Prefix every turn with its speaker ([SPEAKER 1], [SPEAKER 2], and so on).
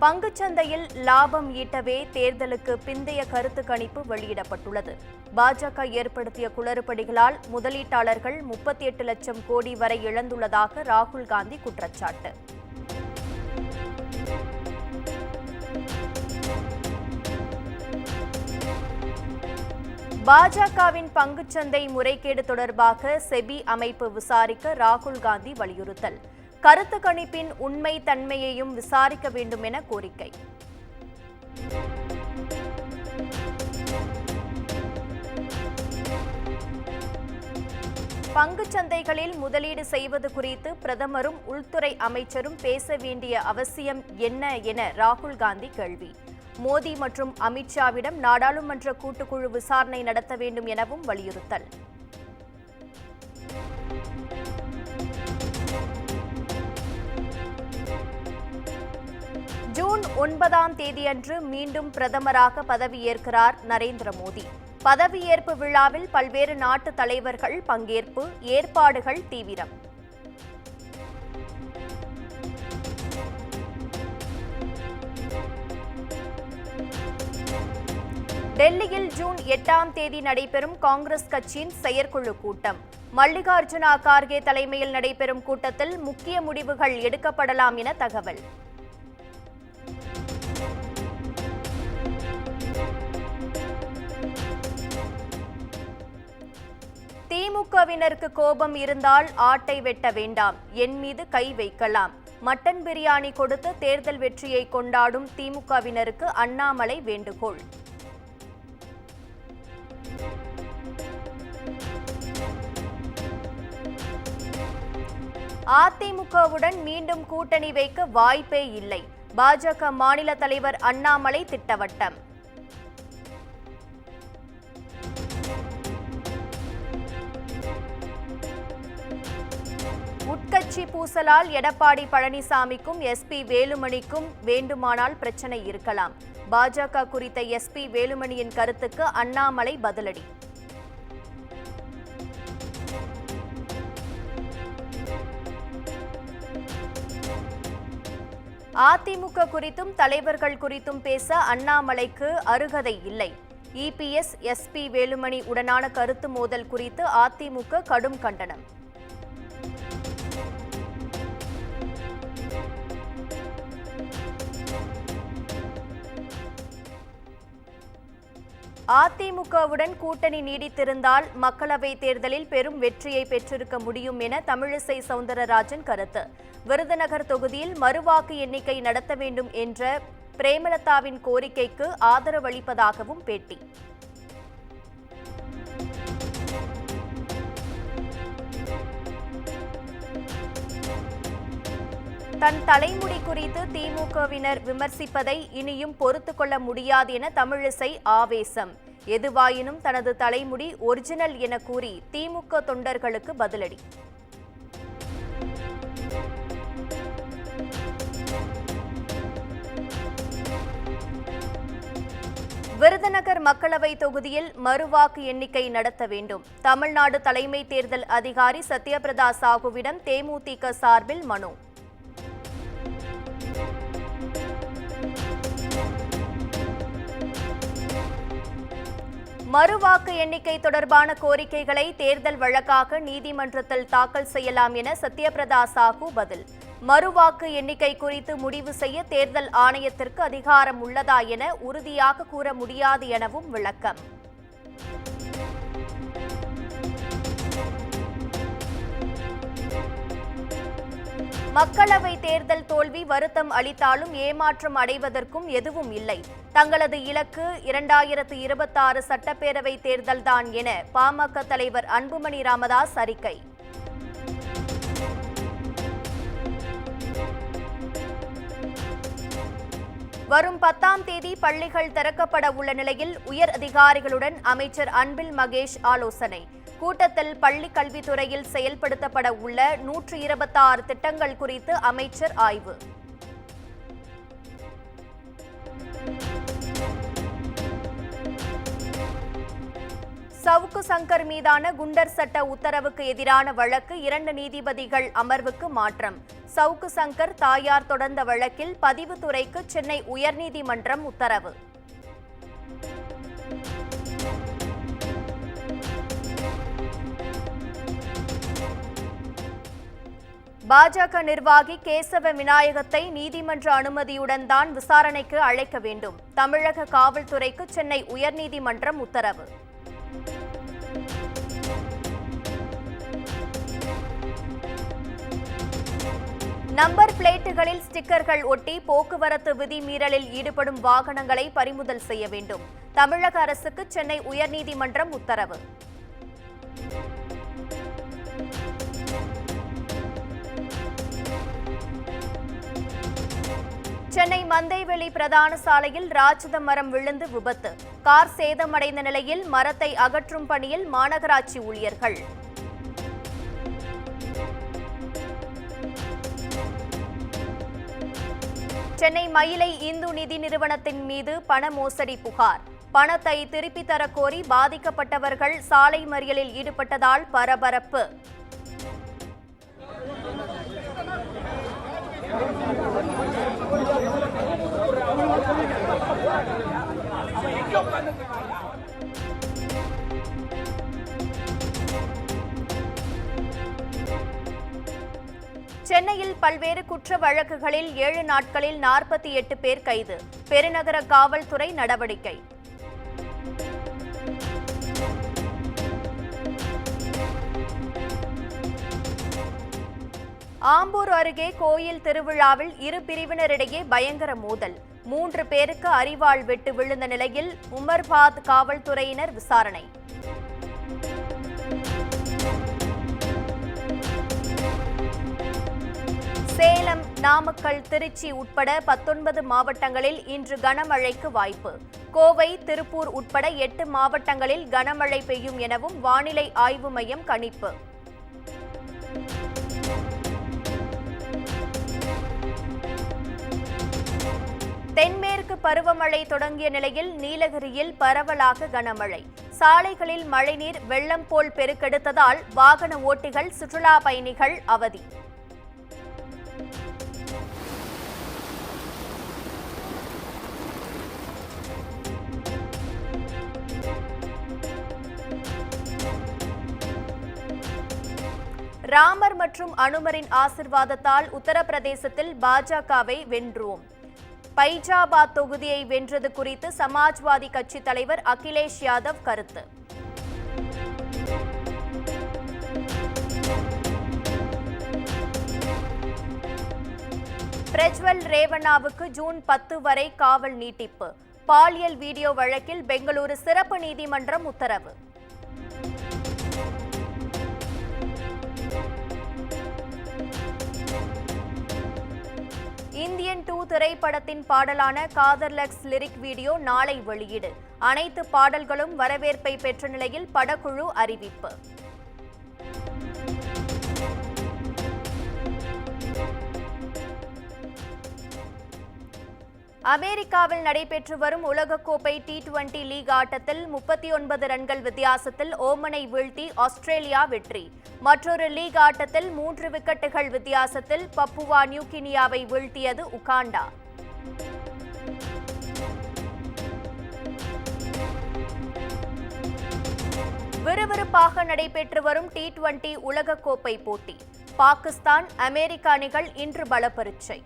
[SPEAKER 1] பங்குச்சந்தையில் லாபம் ஈட்டவே தேர்தலுக்கு பிந்தைய கருத்து கணிப்பு வெளியிடப்பட்டுள்ளது. பாஜக ஏற்படுத்திய குளறுபடிகளால் முதலீட்டாளர்கள் 38 லட்சம் கோடி வரை இழந்துள்ளதாக ராகுல் காந்தி குற்றச்சாட்டு. பாஜகவின் பங்குச்சந்தை முறைகேடு தொடர்பாக செபி அமைப்பு விசாரிக்க ராகுல் காந்தி வலியுறுத்தல். கருத்து கணிப்பின் உண்மை தன்மையையும் விசாரிக்க வேண்டும் என கோரிக்கை. பங்குச்சந்தைகளில் முதலீடு செய்வது குறித்து பிரதமரும் உள்துறை அமைச்சரும் பேச வேண்டிய அவசியம் என்ன என ராகுல் காந்தி கேள்வி. மோடி மற்றும் அமித்ஷாவிடம் நாடாளுமன்ற கூட்டுக்குழு விசாரணை நடத்த வேண்டும் எனவும் வலியுறுத்தல். ஜூன் 9ஆம் தேதியன்று மீண்டும் பிரதமராக பதவியேற்கிறார் நரேந்திர மோடி. பதவியேற்பு விழாவில் பல்வேறு நாட்டு தலைவர்கள் பங்கேற்பு, ஏற்பாடுகள் தீவிரம். டெல்லியில் ஜூன் 8ஆம் தேதி நடைபெறும் காங்கிரஸ் கட்சியின் செயற்குழு கூட்டம். மல்லிகார்ஜுன கார்கே தலைமையில் நடைபெறும் கூட்டத்தில் முக்கிய முடிவுகள் எடுக்கப்படலாம் என தகவல். திமுகவினருக்கு கோபம் இருந்தால் ஆட்டை வெட்ட வேண்டாம், என் மீது கை வைக்கலாம். மட்டன் பிரியாணி கொடுத்து தேர்தல் வெற்றியை கொண்டாடும் திமுகவினருக்கு அண்ணாமலை வேண்டுகோள். அதிமுகவுடன் மீண்டும் கூட்டணி வைக்க வாய்ப்பே இல்லை. பாஜக மாநில தலைவர் அண்ணாமலை திட்டவட்டம். உட்கட்சி பூசலால் எடப்பாடி பழனிசாமிக்கும் எஸ்பி வேலுமணிக்கும் வேண்டுமானால் பிரச்சனை இருக்கலாம். பாஜக குறித்த எஸ்பி வேலுமணியின் கருத்துக்கு அண்ணாமலை பதிலடி. அதிமுக குறித்தும் தலைவர்கள் குறித்தும் பேச அண்ணாமலைக்கு அருகதை இல்லை. இபிஎஸ், எஸ்பி வேலுமணி உடனான கருத்து மோதல் குறித்து அதிமுக கடும் கண்டனம். அதிமுகவுடன் கூட்டணி நீடித்திருந்தால் மக்களவைத் தேர்தலில் பெரும் வெற்றியை பெற்றிருக்க முடியும் என தமிழிசை சவுந்தரராஜன் கருத்து. விருதுநகர் தொகுதியில் மறுவாக்கு எண்ணிக்கை நடத்த வேண்டும் என்ற பிரேமலதாவின் கோரிக்கைக்கு ஆதரவளிப்பதாகவும் பேட்டி. தன் தலைமுடி குறித்து திமுகவினர் விமர்சிப்பதை இனியும் பொறுத்துக் கொள்ள முடியாது என தமிழிசை ஆவேசம். எதுவாயினும் தனது தலைமுடி ஒரிஜினல் என கூறி திமுக தொண்டர்களுக்கு பதிலடி. விருதுநகர் மக்களவை தொகுதியில் மறுவாக்கு எண்ணிக்கை நடத்த வேண்டும். தமிழ்நாடு தலைமை தேர்தல் அதிகாரி சத்யபிரதா சாகுவிடம் தேமுதிக சார்பில் மனு. மறுவாக்கு எண்ணிக்கை தொடர்பான கோரிக்கைகளை தேர்தல் வழக்காக நீதிமன்றத்தில் தாக்கல் செய்யலாம் என சத்யபிரதா சாகு பதில். மறுவாக்கு எண்ணிக்கை குறித்து முடிவு செய்ய தேர்தல் ஆணையத்திற்கு அதிகாரம் உள்ளதா என உறுதியாக கூற முடியாது எனவும் விளக்கம். மக்களவை தேர்தல் தோல்வி வருத்தம் அளித்தாலும் ஏமாற்றம் அடைவதற்கும் எதுவும் இல்லை. தங்களது இலக்கு 2026 சட்டப்பேரவை தேர்தல்தான் என பாமக தலைவர் அன்புமணி ராமதாஸ் அறிக்கை. வரும் 10ஆம் தேதி பள்ளிகள் திறக்கப்பட உள்ள நிலையில் உயர் அதிகாரிகளுடன் அமைச்சர் அன்பில் மகேஷ் ஆலோசனை. கூட்டத்தில் பள்ளி கல்வித்துறையில் செயல்படுத்தப்பட உள்ள 126 திட்டங்கள் குறித்து அமைச்சர் ஆய்வு. சவுக்கு சங்கர் மீதான குண்டர் சட்ட உத்தரவுக்கு எதிரான வழக்கு 2 நீதிபதிகள் அமர்வுக்கு மாற்றம். சவுக்கு சங்கர் தாயார் தொடர்ந்த வழக்கில் பதிவுத்துறைக்கு சென்னை உயர்நீதிமன்றம் உத்தரவு. பாஜக நிர்வாகி கேசவ விநாயகத்தை நீதிமன்ற அனுமதியுடன் தான் விசாரணைக்கு அழைக்க வேண்டும். தமிழக காவல்துறைக்கு சென்னை உயர்நீதிமன்றம் உத்தரவு. நம்பர் பிளேட்டுகளில் ஸ்டிக்கர்கள் ஒட்டி போக்குவரத்து விதிமீறலில் ஈடுபடும் வாகனங்களை பறிமுதல் செய்ய வேண்டும். தமிழக அரசுக்கு சென்னை உயர்நீதிமன்றம் உத்தரவு. சென்னை மந்தைவெளி பிரதான சாலையில் ராட்சத மரம் விழுந்து விபத்து. கார் சேதமடைந்த நிலையில் மரத்தை அகற்றும் பணியில் மாநகராட்சி ஊழியர்கள். சென்னை மயிலை இந்து நிதி நிறுவனத்தின் மீது பண மோசடி புகார். பணத்தை திருப்பித் தரக் கோரி பாதிக்கப்பட்டவர்கள் சாலை மறியலில் ஈடுபட்டதால் பரபரப்பு. சென்னையில் பல்வேறு குற்ற வழக்குகளில் 7 நாட்களில் 48 பேர் கைது. பெருநகர காவல்துறை நடவடிக்கை. ஆம்பூர் அருகே கோயில் திருவிழாவில் இரு பிரிவினரிடையே பயங்கர மோதல். 3 பேருக்கு அரிவாள் வெட்டு விழுந்த நிலையில் உமர்பாத் காவல்துறையினர் விசாரணை. சேலம், நாமக்கல், திருச்சி உட்பட 19 மாவட்டங்களில் இன்று கனமழைக்கு வாய்ப்பு. கோவை, திருப்பூர் உட்பட 8 மாவட்டங்களில் கனமழை பெய்யும் எனவும் வானிலை ஆய்வு மையம் கணிப்பு. தென்மேற்கு பருவமழை தொடங்கிய நிலையில் நீலகிரியில் பரவலாக கனமழை. சாலைகளில் மழைநீர் வெள்ளம் போல் பெருக்கெடுத்ததால் வாகன ஓட்டிகள், சுற்றுலா பயணிகள் அவதி. ராமர் மற்றும் அனுமரின் ஆசிர்வாதத்தால் உத்தரப்பிரதேசத்தில் பாஜகவை வென்றோம். பைஜாபாத் தொகுதியை வென்றது குறித்து சமாஜ்வாதி கட்சி தலைவர் அகிலேஷ் யாதவ் கருத்து. பிரஜ்வல் ரேவண்ணாவுக்கு ஜூன் 10 வரை காவல் நீட்டிப்பு. பாலியல் வீடியோ வழக்கில் பெங்களூரு சிறப்பு நீதிமன்றம் உத்தரவு. இந்தியன் 2 திரைப்படத்தின் பாடலான காதர்லக்ஸ் லிரிக் வீடியோ நாளை வெளியீடு. அனைத்து பாடல்களும் வரவேற்பை பெற்ற நிலையில் படக்குழு அறிவிப்பு. அமெரிக்காவில் நடைபெற்று வரும் உலகக்கோப்பை T20 லீக் ஆட்டத்தில் 39 ரன்கள் வித்தியாசத்தில் ஓமனை வீழ்த்தி ஆஸ்திரேலியா வெற்றி. மற்றொரு லீக் ஆட்டத்தில் 3 விக்கெட்டுகள் வித்தியாசத்தில் பப்புவா நியூகினியாவை வீழ்த்தியது உகாண்டா. விறுவிறுப்பாக நடைபெற்று வரும் T20 உலகக்கோப்பை போட்டி. பாகிஸ்தான், அமெரிக்க அணிகள் இன்று பலப்பரீட்சை.